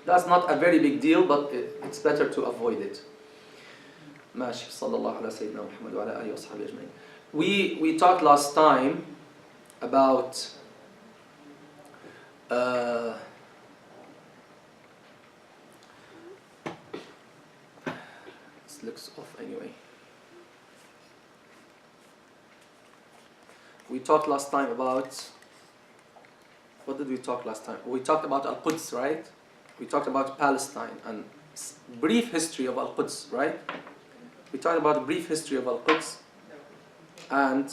That's not a very big deal, but it's better to avoid it. ماشي. صلى الله على سيدنا محمد وعلى آله وصحبه أجمعين. We talked last time about this looks off anyway. We talked last time about, what did we talk last time? We talked about Al-Quds, right? We talked about Palestine and brief history of Al-Quds, right? We talked about a brief history of Al-Quds and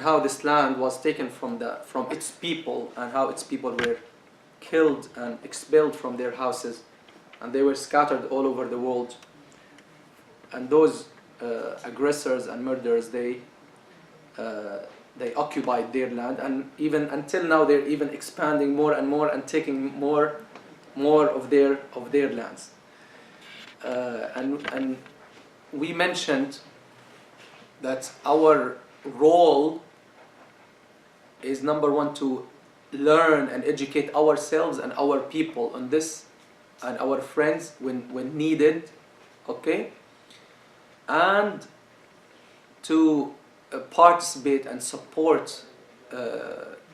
how this land was taken from its people and how its people were killed and expelled from their houses and they were scattered all over the world. And those aggressors and murderers, they occupied their land, and even until now they're even expanding more and more and taking more of their lands. And we mentioned that our role is, number one, to learn and educate ourselves and our people on this, and our friends when needed, okay, and to participate and support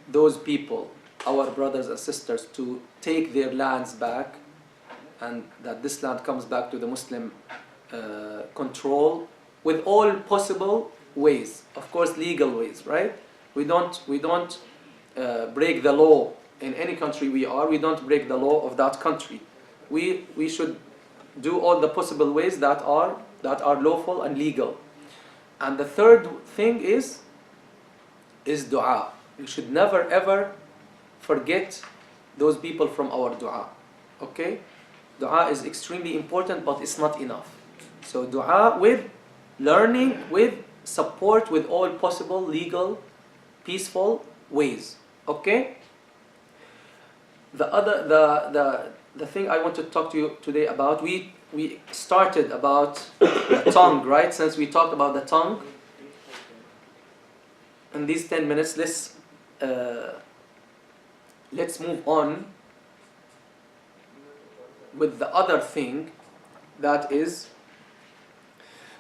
those people, our brothers and sisters, to take their lands back, and that this land comes back to the Muslim control with all possible ways, of course legal ways, right? We don't break the law in any country we are. We don't break the law of that country. We should do all the possible ways that are lawful and legal. And the third thing is dua. We should never ever forget those people from our dua. Okay? Dua is extremely important, but it's not enough. So dua with learning, with support, with all possible legal, peaceful ways. Okay? The thing I want to talk to you today about, we started about the tongue, right? Since we talked about the tongue, in these 10 minutes, let's move on with the other thing that is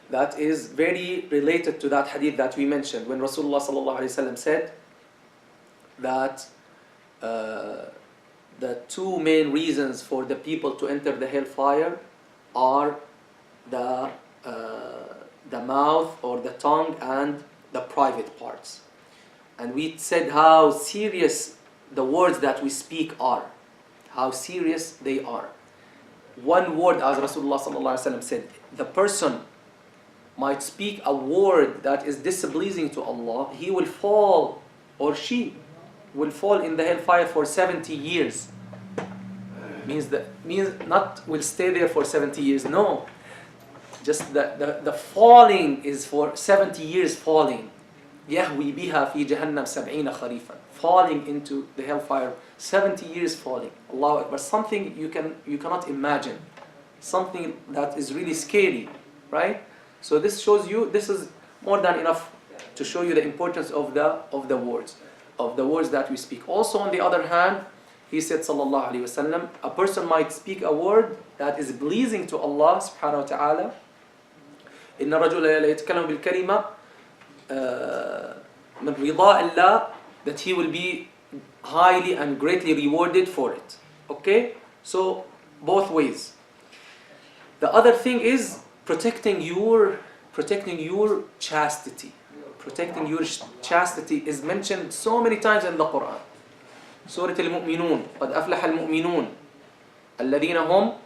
very related to that hadith that we mentioned, when Rasulullah sallallahu alaihi wasallam said that the two main reasons for the people to enter the hellfire are the mouth or the tongue and the private parts. And we said how serious the words that we speak are, how serious they are. One word, as Rasulullah sallallahu alaihi wasallam said, the person might speak a word that is displeasing to Allah, he will fall, or she will fall in the hellfire for 70 years. Means not will stay there for 70 years, no. Just the falling is for 70 years falling. يهوي بها في جهنم 70 خريفا. Falling into the hellfire, 70 years falling. Allahu Akbar. Something you cannot imagine. Something that is really scary, right? So this shows you, this is more than enough to show you the importance of the words that we speak. Also, on the other hand, he said sallallahu alaihi wasallam, a person might speak a word that is pleasing to Allah subhanahu wa ta'ala. إن الرجل لا يتكلم بالكلمة من رضاء الله, that he will be highly and greatly rewarded for it. Okay? So both ways. The other thing is protecting your chastity. Protecting your chastity is mentioned so many times in the Quran. Surah Al-Mu'minun, قد أفلح المؤمنون الذين هم,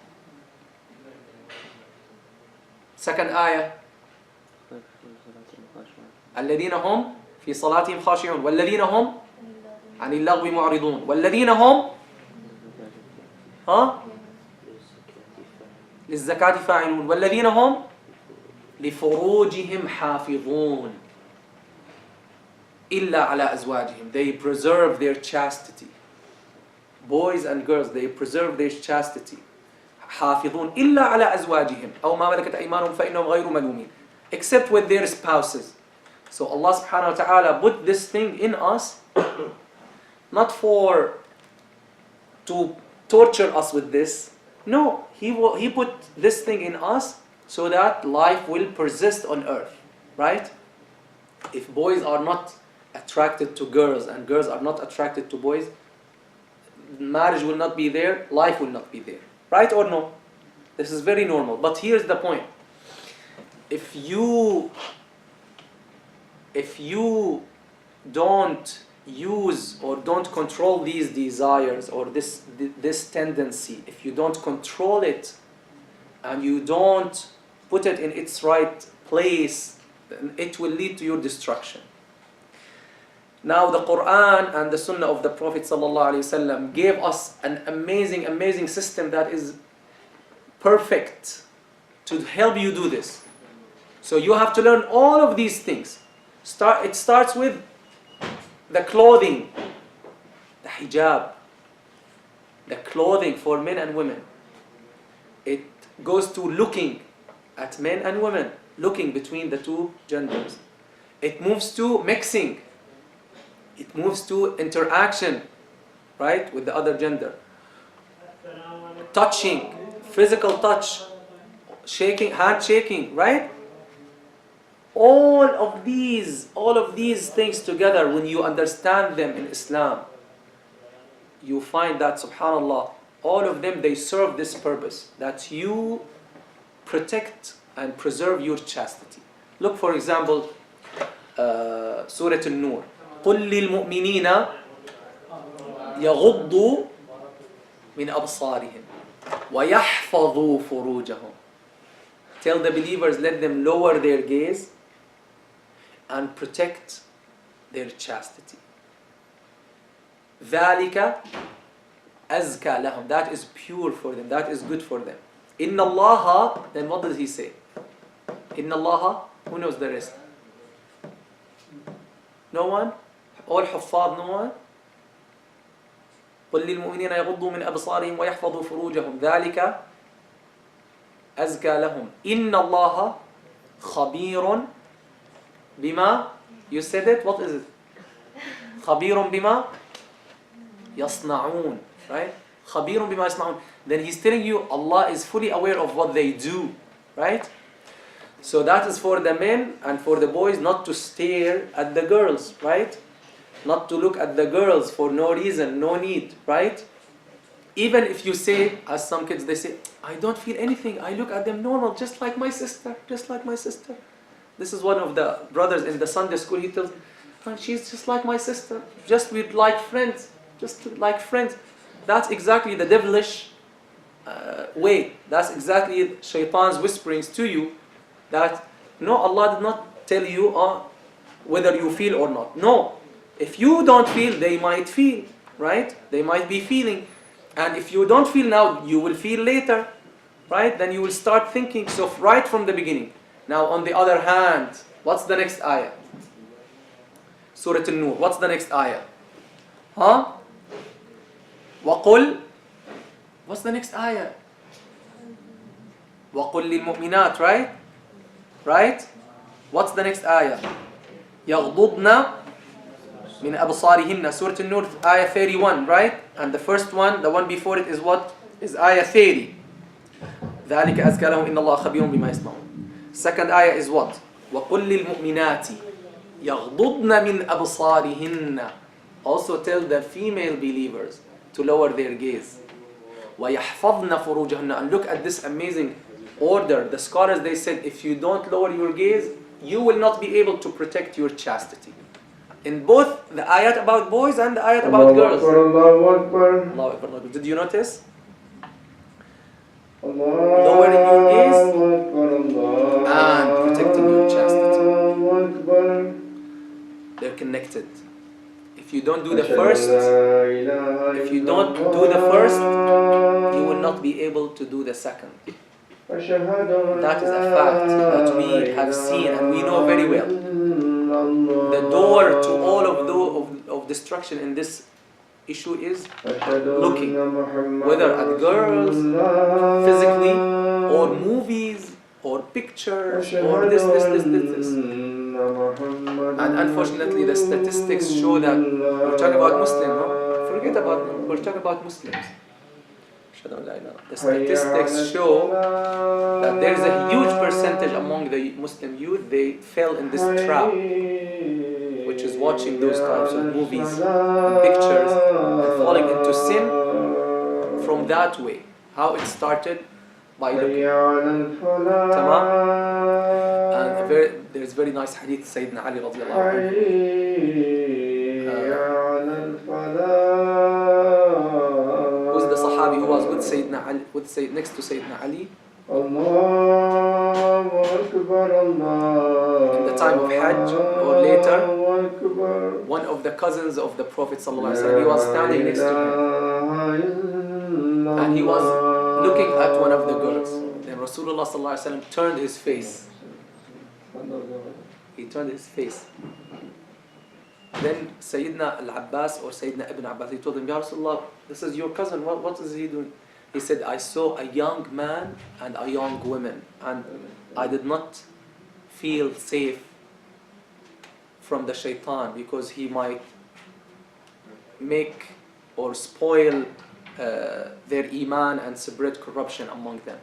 second ayah, الذين هم في صلاتهم خاشعون والذين هم عن اللغو معرضون والذين هم للزكاة فاعلون والذين هم لفروجهم حافظون إلا على أزواجهم. They preserve their chastity. Boys and girls, they preserve their chastity. حافظون إلا على أزواجهم أو ما ملكت أيمانهم فإنهم غير ملومين. Except with their spouses. So Allah subhanahu wa ta'ala put this thing in us, not to torture us with this. No, He put this thing in us so that life will persist on earth, right? If boys are not attracted to girls and girls are not attracted to boys, marriage will not be there, life will not be there, right or no? This is very normal. But here's the point. If you don't use or don't control these desires or this tendency, if you don't control it and you don't put it in its right place, then it will lead to your destruction. Now the Quran and the Sunnah of the Prophet ﷺ gave us an amazing system that is perfect to help you do this. So you have to learn all of these things. It starts with the clothing, the hijab, the clothing for men and women. It goes to looking at men and women, looking between the two genders. It moves to mixing. It moves to interaction, right, with the other gender. Touching, physical touch, shaking, handshaking, right? All of these things together, when you understand them in Islam, you find that, subhanAllah, all of them, they serve this purpose, that you protect and preserve your chastity. Look, for example, Surah An-Nur. قُلْ لِلْمُؤْمِنِينَ يَغُضُّوا مِنْ أَبْصَارِهِمْ وَيَحْفَظُوا فُرُوجَهُمْ. Tell the believers, let them lower their gaze and protect their chastity. ذَلِكَ أَزْكَى لَهُمْ. That is pure for them. That is good for them. إِنَّ اللَّهَ. Then what does he say? إِنَّ اللَّهَ. Who knows the rest? No one? All حفاظ, no one? قُلْ لِلْمُؤْمِنِينَ يَغُضُّوا مِنْ أَبْصَارِهِمْ وَيَحْفَظُوا فُرُوجَهُمْ ذَلِكَ أَزْكَى لَهُمْ إِنَّ اللَّهَ خَبِيرٌ بِمَا. You said it? What is it? خَبِيرٌ بِمَا يَصْنَعُونَ. Right? خَبِيرٌ بِمَا يَصْنَعُونَ. Then he's telling you Allah is fully aware of what they do. Right? So that is for the men and for the boys not to stare at the girls. Right? Not to look at the girls for no reason, no need. Right? Even if you say, as some kids, they say, I don't feel anything. I look at them normal, just like my sister. Just like my sister. This is one of the brothers in the Sunday school. He tells, she's just like my sister. Just with like friends. Just like friends. That's exactly the devilish way. That's exactly shaitan's whisperings to you that, no, Allah did not tell you whether you feel or not. No. If you don't feel, they might feel. Right? They might be feeling. And if you don't feel now, you will feel later. Right? Then you will start thinking. So right from the beginning. Now on the other hand, what's the next ayah? Surah An-Nur. What's the next ayah? وَقُلْ. What's the next ayah? وَقُلْ لِلْمُؤْمِنَاتِ. Right? Right? What's the next ayah? يَغْضُضْنَ مِنْ أَبْصَارِهِنَّ. Surah An-Nur, ayah 31. Right? And the first one, the one before it is what? Is ayah 30. ذَلِكَ أَزْكَى لَهُمْ إِنَّ اللَّهَ خَبِيرٌ بِمَا يَصْنَعُونَ. Second ayah is what? وَقُلْ لِلْمُؤْمِنَاتِ يَغْضُضْنَ مِنْ أَبْصَارِهِنَّ. Also tell the female believers to lower their gaze. وَيَحْفَظْنَ فُرُوجَهُنَّ. And look at this amazing order. The scholars, they said, if you don't lower your gaze, you will not be able to protect your chastity. In both the ayat about boys and the ayat about girls. Allahu Akbar. Did you notice? Lowering your gaze and protecting your chastity. They're connected. If you don't do the first, you will not be able to do the second. That is a fact that we have seen and we know very well. The door to all of destruction in this issue is looking, whether at girls, physically, or movies, or pictures, or this. And unfortunately, the statistics show that we're talking about Muslims. No? Forget about them. We're talking about Muslims. The statistics show that there's a huge percentage among the Muslim youth, they fell in this trap, which is watching those types of movies and pictures and falling into sin from that way. How it started? By looking. Tamam? And there's very nice hadith Sayyidina Ali radiallahu anhu. Who's the Sahabi who was with Sayyidina Ali, next to Sayyidina Ali? In the time of Hajj or later, one of the cousins of the Prophet sallallahu alaihi wasallam, he was standing next to him, and he was looking at one of the girls. Then Rasulullah sallallahu alaihi wasallam turned his face. He turned his face. Then Sayyidina Al-Abbas or Sayyidina Ibn Abbas, he told him, Ya Rasulullah, this is your cousin, what is he doing? He said, I saw a young man and a young woman, and I did not feel safe from the shaitan because he might make or spoil their iman and spread corruption among them.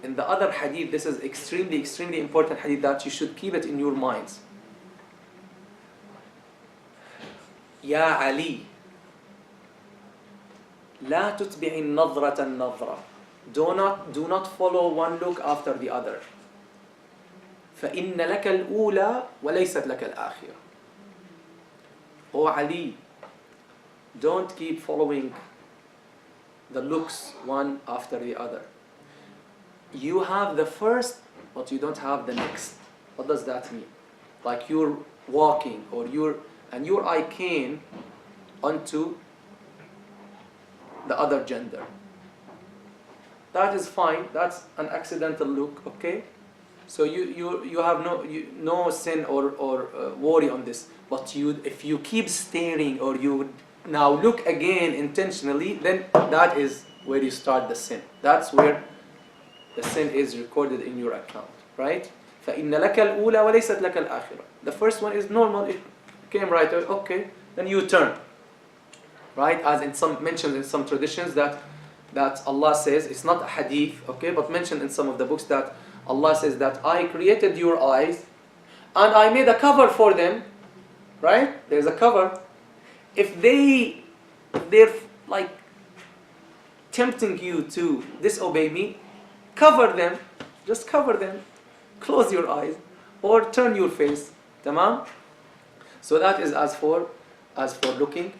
In the other hadith, this is extremely important hadith that you should keep it in your minds. Ya Ali, لا تتبع النظرة النظرة. Do not follow one look after the other. فإن لك الأولى وليست لك الآخرة. O Ali, don't keep following the looks one after the other. You have the first, but you don't have the next. What does that mean? Like you're walking, or your eye came onto the other gender. That is fine. That's an accidental look, okay? So you have no sin or worry on this. But if you keep staring, or you now look again intentionally, then that is where you start the sin. That's where the sin is recorded in your account, right? فَإِنَّ لَكَ الْأُولَى وَلَيْسَتْ لَكَ الْآخِرَةِ. The first one is normal, it came right away, okay, then you turn. Right? As mentioned in some traditions that Allah says, it's not a hadith, okay, but mentioned in some of the books that Allah says that I created your eyes and I made a cover for them, right? There's a cover. If they're like tempting you to disobey me, cover them, just cover them, close your eyes or turn your face, tamam? So that is as for looking.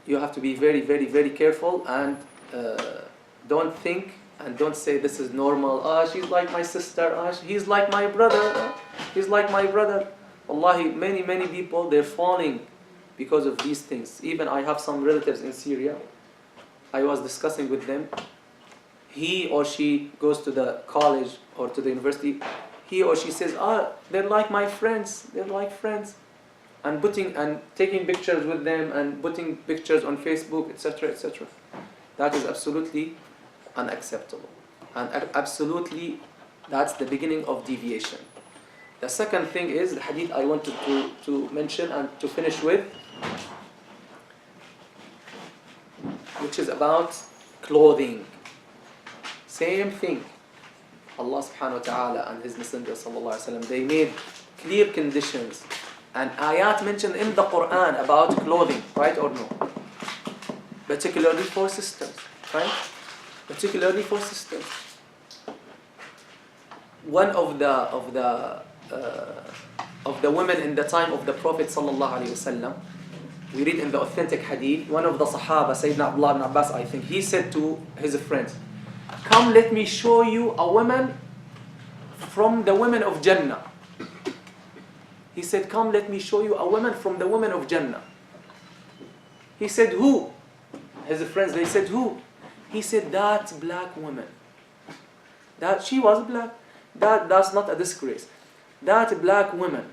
You have to be very careful, and don't think and don't say this is normal. She's like my sister. He's like my brother. He's like my brother. Wallahi, many people, they're falling because of these things. Even I have some relatives in Syria. I was discussing with them. He or she goes to the college or to the university. He or she says, they're like my friends. They're like friends. And taking pictures with them and putting pictures on Facebook, etc., etc. That is absolutely unacceptable. And absolutely, that's the beginning of deviation. The second thing is the hadith I wanted to mention and to finish with, which is about clothing. Same thing. Allah subhanahu wa ta'ala and His Messenger sallallahu alaihi wasallam, they made clear conditions and ayat mentioned in the Quran about clothing, right or no? Particularly for sisters, right? Particularly for sisters. One of the women in the time of the Prophet sallallahu alaihi wasallam, we read in the authentic hadith, one of the Sahaba, Sayyidina Abdullah ibn Abbas, I think, he said to his friends, "Come, let me show you a woman from the women of Jannah." He said, "Come, let me show you a woman from the women of Jannah." He said, "Who?" His friends, they said, "Who?" He said, "That black woman. That she was black. That's not a disgrace. That black woman."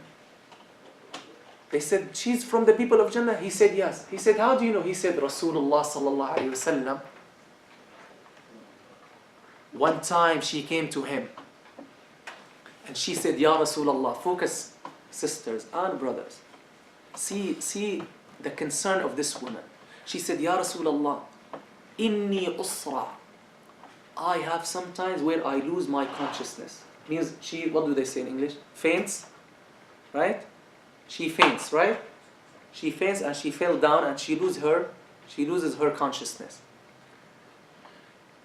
They said, "She's from the people of Jannah." He said, "Yes." He said, "How do you know?" He said, "Rasulullah sallallahu alaihi wasallam. One time she came to him and she said, 'Ya Rasulullah,' focus, sisters and brothers. See the concern of this woman. She said, 'Ya Rasulullah, inni usra.' I have sometimes where I lose my consciousness." Means she, what do they say in English? Faints, right? She faints, right? She faints and she fell down and she loses her consciousness.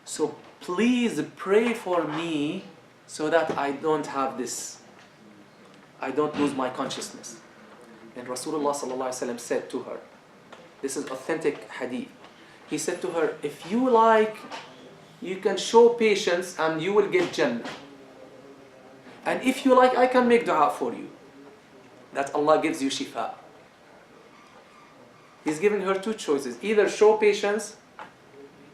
So please pray for me so that I don't have this. I don't lose my consciousness. And Rasulullah sallallahu alaihi wasallam said to her, this is authentic hadith. He said to her, "If you like, you can show patience and you will get Jannah. And if you like, I can make dua for you, that Allah gives you shifa." He's giving her two choices. Either show patience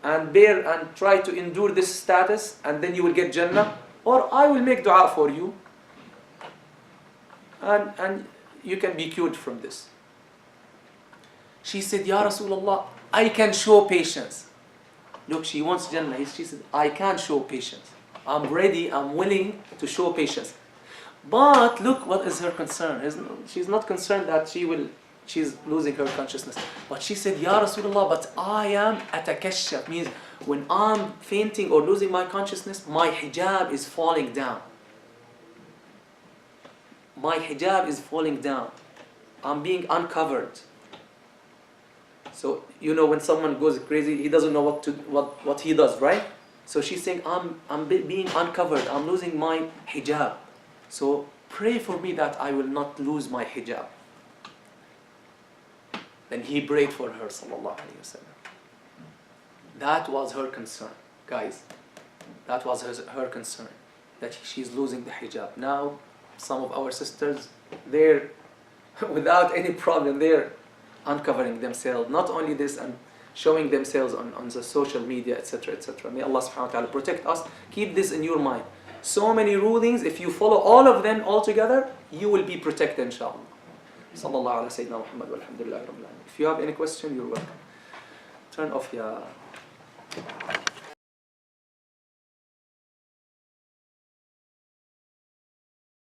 and bear and try to endure this status and then you will get Jannah, or I will make dua for you and you can be cured from this. She said, Ya Rasulullah, I can show patience. Look, she wants Jannah. She said, I can show patience. I'm ready, I'm willing to show patience. But look, what is her concern? She's not concerned that she's losing her consciousness. But she said, Ya Rasulullah, but I am atakashaf, means when I'm fainting or losing my consciousness, my hijab is falling down. My hijab is falling down. I'm being uncovered. So, you know, when someone goes crazy, he doesn't know what he does, right? So she's saying, I'm being uncovered. I'm losing my hijab. So pray for me that I will not lose my hijab. Then he prayed for her, sallallahu alaihi wasallam. That was her concern, guys. That was her concern, that she's losing the hijab. Now, some of our sisters, they're without any problem, they're uncovering themselves. Not only this, and showing themselves on the social media, etc., etc. May Allah subhanahu wa ta'ala protect us. Keep this in your mind. So many rulings, if you follow all of them all together, you will be protected, inshallah. Sallallahu ala Sayyidina Muhammad walhamdulillahi rabbil alamin. If you have any question, you're welcome. Turn off your